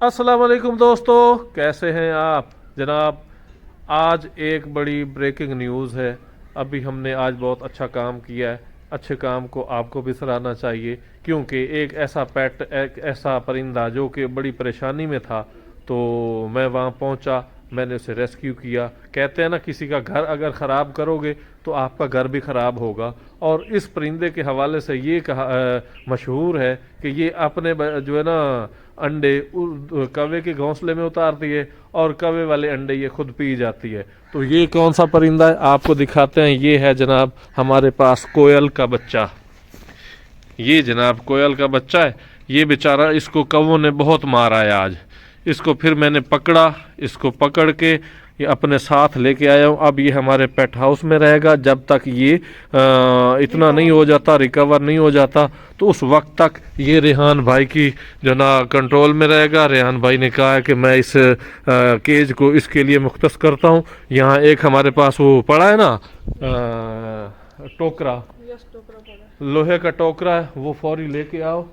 अस्सलाम वालेकुम दोस्तों, कैसे हैं आप जनाब। आज एक बड़ी ब्रेकिंग न्यूज़ है। अभी हमने आज बहुत अच्छा काम किया है। अच्छे काम को आपको भी सराहना चाहिए, क्योंकि एक ऐसा पेट, एक ऐसा परिंदा जो कि बड़ी परेशानी में था, तो मैं वहाँ पहुँचा, मैंने उसे रेस्क्यू किया। कहते हैं ना, किसी का घर अगर ख़राब करोगे तो आपका घर भी ख़राब होगा। और इस परिंदे के हवाले से ये मशहूर है कि ये अपने जो है ना अंडे कौवे के घोंसले में उतारती है, और कौवे वाले अंडे ये खुद पी जाती है। तो ये कौन सा परिंदा है आपको दिखाते हैं। ये है जनाब हमारे पास कोयल का बच्चा। ये जनाब कोयल का बच्चा है। ये बेचारा, इसको कौवों ने बहुत मारा है आज। इसको फिर मैंने पकड़ा, इसको पकड़ के ये अपने साथ लेके आया हूँ। अब ये हमारे पेट हाउस में रहेगा जब तक ये इतना नहीं हो जाता, रिकवर नहीं हो जाता। तो उस वक्त तक ये रेहान भाई की जो ना कंट्रोल में रहेगा। रेहान भाई ने कहा है कि मैं इस केज को इसके लिए मुख्तस करता हूँ। यहाँ एक हमारे पास वो पड़ा है ना टोकरा, लोहे का टोकरा है, वो फौरी लेके आओ,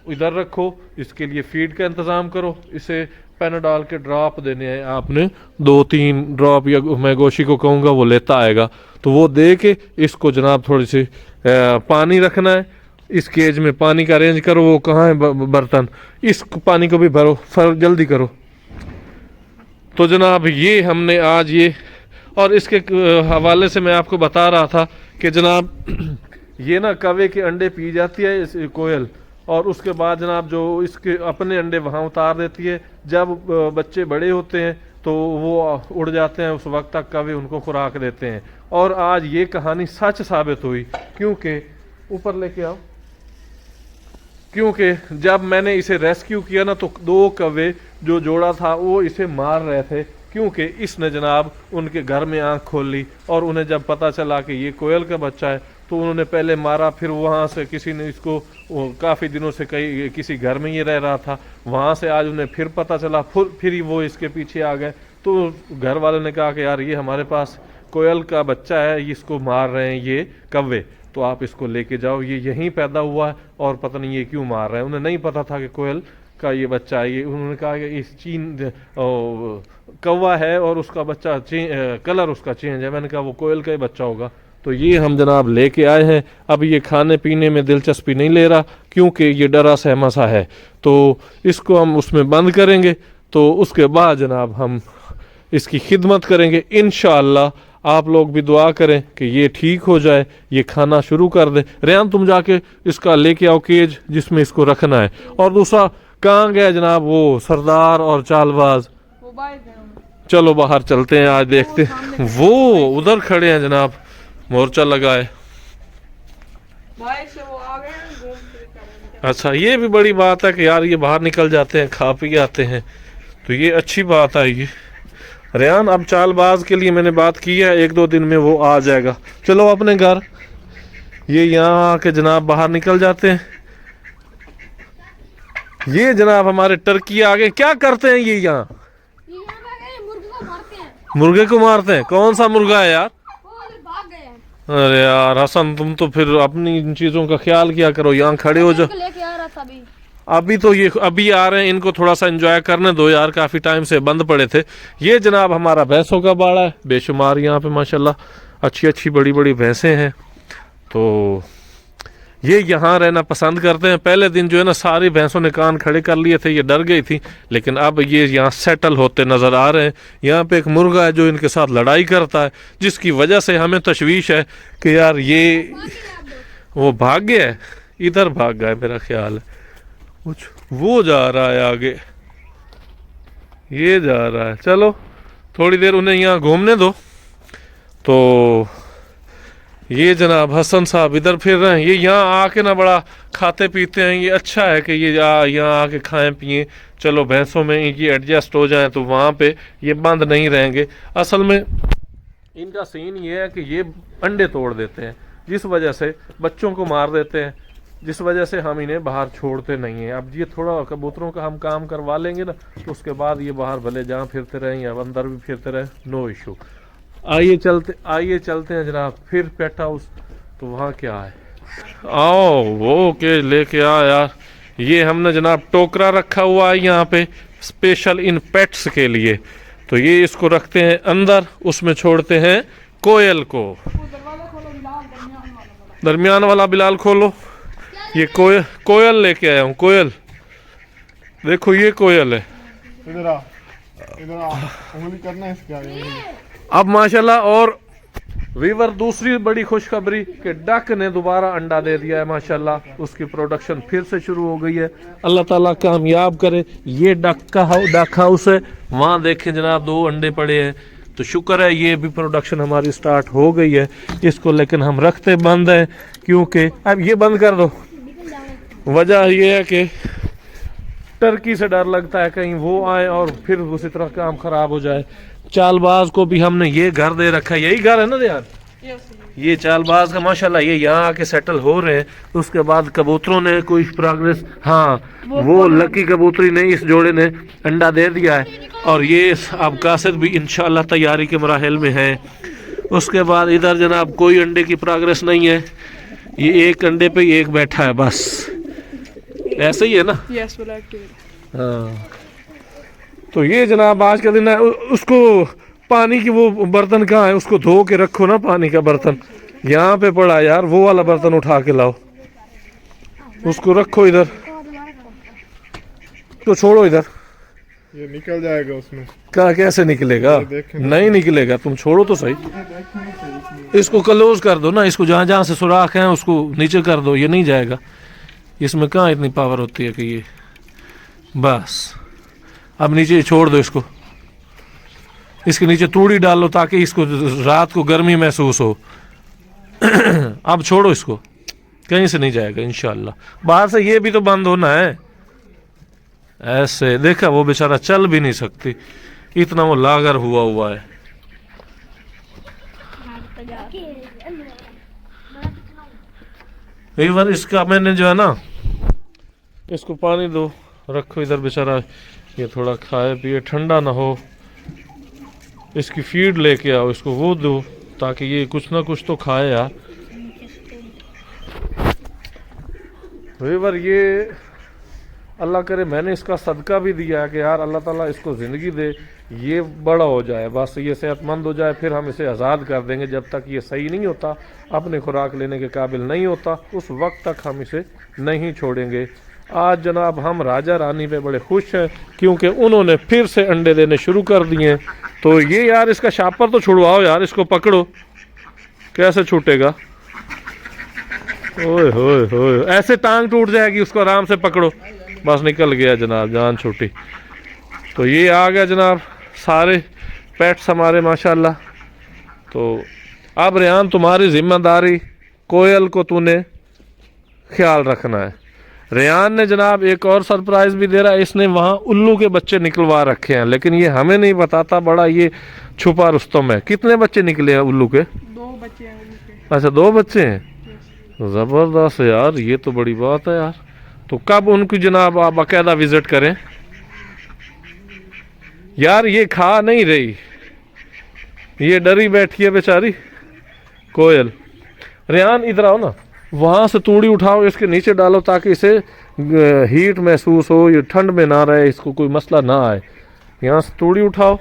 इधर रखो। इसके लिए फीड का इंतज़ाम करो। इसे पेनाडॉल के ड्रॉप देने हैं आपने, 2-3 ड्रॉप, या मैं गोशी को कहूँगा वो लेता आएगा। तो वो दे के इसको जनाब थोड़ी सी पानी रखना है। इस केज में पानी का अरेंज करो। वो कहाँ है बर्तन, इस पानी को भी भरो, जल्दी करो। तो जनाब ये हमने आज ये, और इसके हवाले से मैं आपको बता रहा था कि जनाब ये ना कौवे के अंडे पी जाती है इस कोयल, और उसके बाद जनाब जो इसके अपने अंडे वहाँ उतार देती है। जब बच्चे बड़े होते हैं तो वो उड़ जाते हैं, उस वक्त तक कौवे उनको खुराक देते हैं। और आज ये कहानी सच साबित हुई, क्योंकि ऊपर लेके आओ, क्योंकि जब मैंने इसे रेस्क्यू किया ना, तो 2 कौवे जो जोड़ा था वो इसे मार रहे थे, क्योंकि इसने जनाब उनके घर में आंख खोल ली। और उन्हें जब पता चला कि ये कोयल का बच्चा है, तो उन्होंने पहले मारा, फिर वहाँ से किसी ने इसको, काफ़ी दिनों से कहीं किसी घर में ये रह रहा था, वहाँ से आज उन्हें फिर पता चला, फिर ही वो इसके पीछे आ गए। तो घर वालों ने कहा कि यार ये हमारे पास कोयल का बच्चा है, इसको मार रहे हैं ये कौवे, तो आप इसको लेके जाओ, ये यहीं पैदा हुआ है और पता नहीं ये क्यों मार रहे हैं। उन्हें नहीं पता था कि कोयल का ये बच्चा है। ये उन्होंने कहा कि इस कौवा है और उसका बच्चा कलर उसका चेंज है। मैंने कहा वो कोयल का ही बच्चा होगा। तो ये हम जनाब लेके आए हैं। अब ये खाने पीने में दिलचस्पी नहीं ले रहा, क्योंकि ये डरा सहमा सा है। तो इसको हम उसमें बंद करेंगे, तो उसके बाद जनाब हम इसकी खिदमत करेंगे इंशाअल्लाह। आप लोग भी दुआ करें कि ये ठीक हो जाए, ये खाना शुरू कर दे। रेहान तुम जाके इसका लेके आओ केज जिसमें इसको रखना है। और दूसरा कहाँ गया जनाब वो सरदार और चालबाज? चलो बाहर चलते हैं, आज देखते हैं। वो उधर खड़े हैं जनाब, मोर्चा लगा है। अच्छा, ये भी बड़ी बात है कि यार ये बाहर निकल जाते हैं, खा पी आते हैं, तो ये अच्छी बात है। ये रेहान, अब चालबाज के लिए मैंने बात की है, 1-2 दिन में वो आ जाएगा। चलो अपने घर। ये यहाँ आके जनाब बाहर निकल जाते हैं। ये जनाब हमारे टर्की आ गए। क्या करते हैं ये यहाँ? मुर्गे को मारते हैं। कौन सा मुर्गा है यार? अरे यार हसन, तुम तो फिर अपनी इन चीजों का ख्याल किया करो। यहाँ खड़े हो जाओ। अभी तो ये अभी आ रहे हैं, इनको थोड़ा सा एंजॉय करने दो यार, काफी टाइम से बंद पड़े थे। ये जनाब हमारा भैंसों का बाड़ा है, बेशुमार यहाँ पे माशाल्लाह अच्छी अच्छी बड़ी बड़ी भैंसें हैं। तो ये यहाँ रहना पसंद करते हैं। पहले दिन जो है ना, सारी भैंसों ने कान खड़े कर लिए थे, ये डर गई थी, लेकिन अब ये यहाँ सेटल होते नज़र आ रहे हैं। यहाँ पे एक मुर्गा है जो इनके साथ लड़ाई करता है, जिसकी वजह से हमें तशवीश है कि यार ये वो भाग गया है, इधर भाग गया है मेरा ख्याल है। कुछ वो जा रहा है आगे, ये जा रहा है। चलो थोड़ी देर उन्हें यहाँ घूमने दो। तो ये जनाब हसन साहब इधर फिर रहे हैं। ये यहाँ आके ना बड़ा खाते पीते हैं। ये अच्छा है कि ये यहाँ आके खाएं पिएं। चलो भैंसों में ये एडजस्ट हो जाएं तो वहाँ पे ये बंद नहीं रहेंगे। असल में इनका सीन ये है कि ये अंडे तोड़ देते हैं, जिस वजह से बच्चों को मार देते हैं, जिस वजह से हम इन्हें बाहर छोड़ते नहीं हैं। अब ये थोड़ा कबूतरों का हम काम करवा लेंगे ना, तो उसके बाद ये बाहर भले जहाँ फिरते रहें या अंदर भी फिरते रहें, नो इशू। आइए चलते हैं जनाब फिर पेट हाउस। तो वहाँ क्या है, आओ वो के लेके आ यार। ये हमने जनाब टोकरा रखा हुआ है यहाँ पे स्पेशल इन पेट्स के लिए। तो ये इसको रखते हैं अंदर, उसमें छोड़ते हैं कोयल को। दरमियान वाला बिलाल खोलो। ये कोयल लेके आया हूँ, कोयल। देखो ये कोयल है। इधर आ, उंगली करना है इसके आगे। अब माशाल्लाह, और वीवर दूसरी बड़ी खुशखबरी कि डक ने दोबारा अंडा दे दिया है माशाल्लाह। उसकी प्रोडक्शन फिर से शुरू हो गई है। अल्लाह ताला कामयाब करे। ये डक हाउस है, वहाँ देखें जनाब 2 अंडे पड़े हैं। तो शुक्र है ये भी प्रोडक्शन हमारी स्टार्ट हो गई है। इसको लेकिन हम रखते बंद है, क्योंकि अब ये बंद कर दो। वजह ये है कि टर्की से डर लगता है कहीं वो आए और फिर उसी तरह काम खराब हो जाए। चालबाज को भी हमने ये घर दे रखा है, यही घर है ना यार। ये चालबाज का माशाल्लाह ये यहाँ आके सेटल हो रहे हैं। उसके बाद कबूतरों ने कोई प्रोग्रेस, हाँ वो लकी कबूतरी ने, इस जोड़े ने अंडा दे दिया है। और ये अब कासिद भी इंशाल्लाह तैयारी के मराहल में है। उसके बाद इधर जनाब कोई अंडे की प्रोग्रेस नहीं है। ये एक अंडे पे ही एक बैठा है बस, ऐसे ही है ना। हाँ, तो ये जनाब आज का दिन है। उसको पानी की वो बर्तन कहाँ है, उसको धो के रखो ना, पानी का बर्तन यहाँ पे पड़ा है यार। वो वाला बर्तन उठा के लाओ, उसको रखो इधर। तो छोड़ो इधर, ये निकल जाएगा उसमें। क्या कैसे निकलेगा? नहीं निकलेगा, तुम छोड़ो तो सही। इसको क्लोज कर दो ना, इसको जहाँ जहाँ से सुराख है उसको नीचे कर दो, ये नहीं जाएगा। इसमें कहाँ इतनी पावर होती है कि ये, बस अब नीचे छोड़ दो इसको। इसके नीचे तूड़ी डालो ताकि इसको रात को गर्मी महसूस हो। अब छोड़ो इसको, कहीं से नहीं जाएगा इंशाल्लाह। बाहर से ये भी तो बंद होना है। ऐसे देखा, वो बेचारा चल भी नहीं सकती, इतना वो लागर हुआ है। एक बार इसका मैंने जो है ना, इसको पानी दो, रखो इधर। बेचारा ये थोड़ा खाए पिए, ठंडा ना हो। इसकी फीड लेके आओ, इसको वो दो ताकि ये कुछ ना कुछ तो खाए यार। ये अल्लाह करे मैंने इसका सदका भी दिया है कि यार अल्लाह ताला इसको ज़िंदगी दे, ये बड़ा हो जाए, बस ये सेहतमंद हो जाए, फिर हम इसे आज़ाद कर देंगे। जब तक ये सही नहीं होता, अपने खुराक लेने के काबिल नहीं होता, उस वक्त तक हम इसे नहीं छोड़ेंगे। आज जनाब हम राजा रानी पे बड़े खुश हैं क्योंकि उन्होंने फिर से अंडे देने शुरू कर दिए। तो ये यार इसका शापर तो छुड़वाओ यार, इसको पकड़ो। कैसे छूटेगा? ओए होए होए, ऐसे टांग टूट जाएगी, उसको आराम से पकड़ो। बस निकल गया जनाब, जान छूटी। तो ये आ गया जनाब सारे पेट्स हमारे माशाल्लाह। तो अब रेहान तुम्हारी जिम्मेदारी, कोयल को तूने ख्याल रखना है। रेहान ने जनाब एक और सरप्राइज भी दे रहा है। इसने वहाँ उल्लू के बच्चे निकलवा रखे हैं, लेकिन ये हमें नहीं बताता, बड़ा ये छुपा रुस्तम है। कितने बच्चे निकले हैं उल्लू के? 2 बच्चे हैं उल्लू के। अच्छा 2 बच्चे हैं, ज़बरदस्त यार, ये तो बड़ी बात है यार। तो कब उनकी जनाब आप बाकायदा विजिट करें? यार ये खा नहीं रही, ये डरी बैठी है बेचारी कोयल। रेहान इधर आओ ना, वहाँ से तूड़ी उठाओ, इसके नीचे डालो ताकि इसे हीट महसूस हो, ये ठंड में ना रहे, इसको कोई मसला ना आए। यहाँ से तूड़ी उठाओ,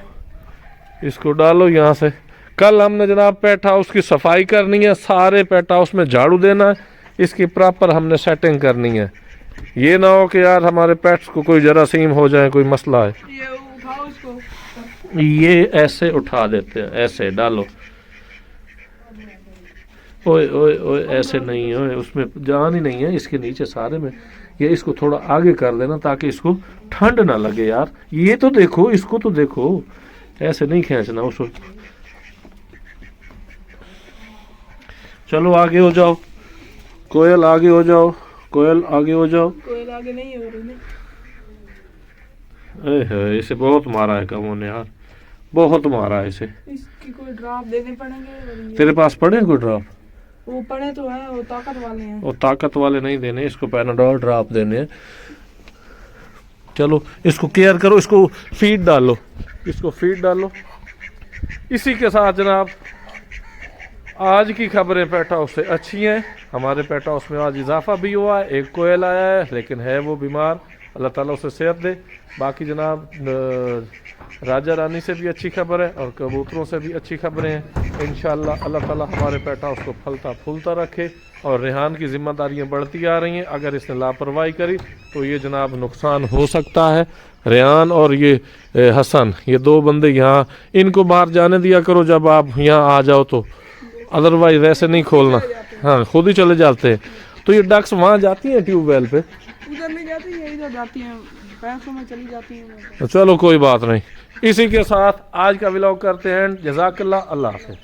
इसको डालो यहाँ से। कल हमने जनाब पेट हाउस की सफाई करनी है, सारे पेट हाउस में झाड़ू देना है, इसकी प्रॉपर हमने सेटिंग करनी है। ये ना हो कि यार हमारे पेट्स को कोई जरासीम हो जाए, कोई मसला है। ये उठाओ इसको, ये ऐसे उठा देते हैं, ऐसे डालो। ओए ओए ओए, ऐसे नहीं है, उसमें जान ही नहीं है इसके नीचे सारे में। ये इसको थोड़ा आगे कर देना ताकि इसको ठंड ना लगे यार। ये तो देखो, इसको तो देखो, ऐसे नहीं खींचना उसको। चलो आगे हो जाओ कोयल, आगे हो जाओ कोयल, आगे हो जाओ। कोयल आगे नहीं हो रही है, इसे बहुत मारा है कमों ने यार, बहुत मारा है इसे। इसकी कोई ड्रॉप देने पड़ेंगे। तेरे पास पड़े हैं कोई ड्रॉप? वो पड़े तो है, वो ताकत वाले हैं। वो ताकत वाले नहीं देने, इसको पैनाडोल ड्रॉप देने हैं। चलो इसको केयर करो, इसको फीड डालो, इसको फीड डालो। इसी के साथ जनाब आज की खबरें पेट हाउस से अच्छी हैं। हमारे पेट हाउस में आज इजाफा भी हुआ है, एक कोयल आया है लेकिन है वो बीमार, अल्लाह ताला उसे सेहत दे। बाकी जनाब राजा रानी से भी अच्छी खबर है और कबूतरों से भी अच्छी खबरें हैं। इंशाअल्लाह अल्लाह ताला हमारे पेट हाउस को फलता फूलता रखे और रेहान की जिम्मेदारियां बढ़ती आ रही हैं। अगर इसने लापरवाही करी तो ये जनाब नुकसान हो सकता है। रेहान और ये हसन, ये दो बंदे यहाँ, इनको बाहर जाने दिया करो जब आप यहाँ आ जाओ तो, अदरवाइज वैसे नहीं खोलना। हाँ, खुद ही चले जाते हैं। तो ये डक्स वहाँ जाती हैं ट्यूबवेल पे? उधर नहीं जाती है, इधर जाती हैं, पैसों में चली जाती हैं। चलो कोई बात नहीं। इसी के साथ आज का व्लॉग करते हैं। जज़ाकल्लाह, अल्लाह हाफ़िज़।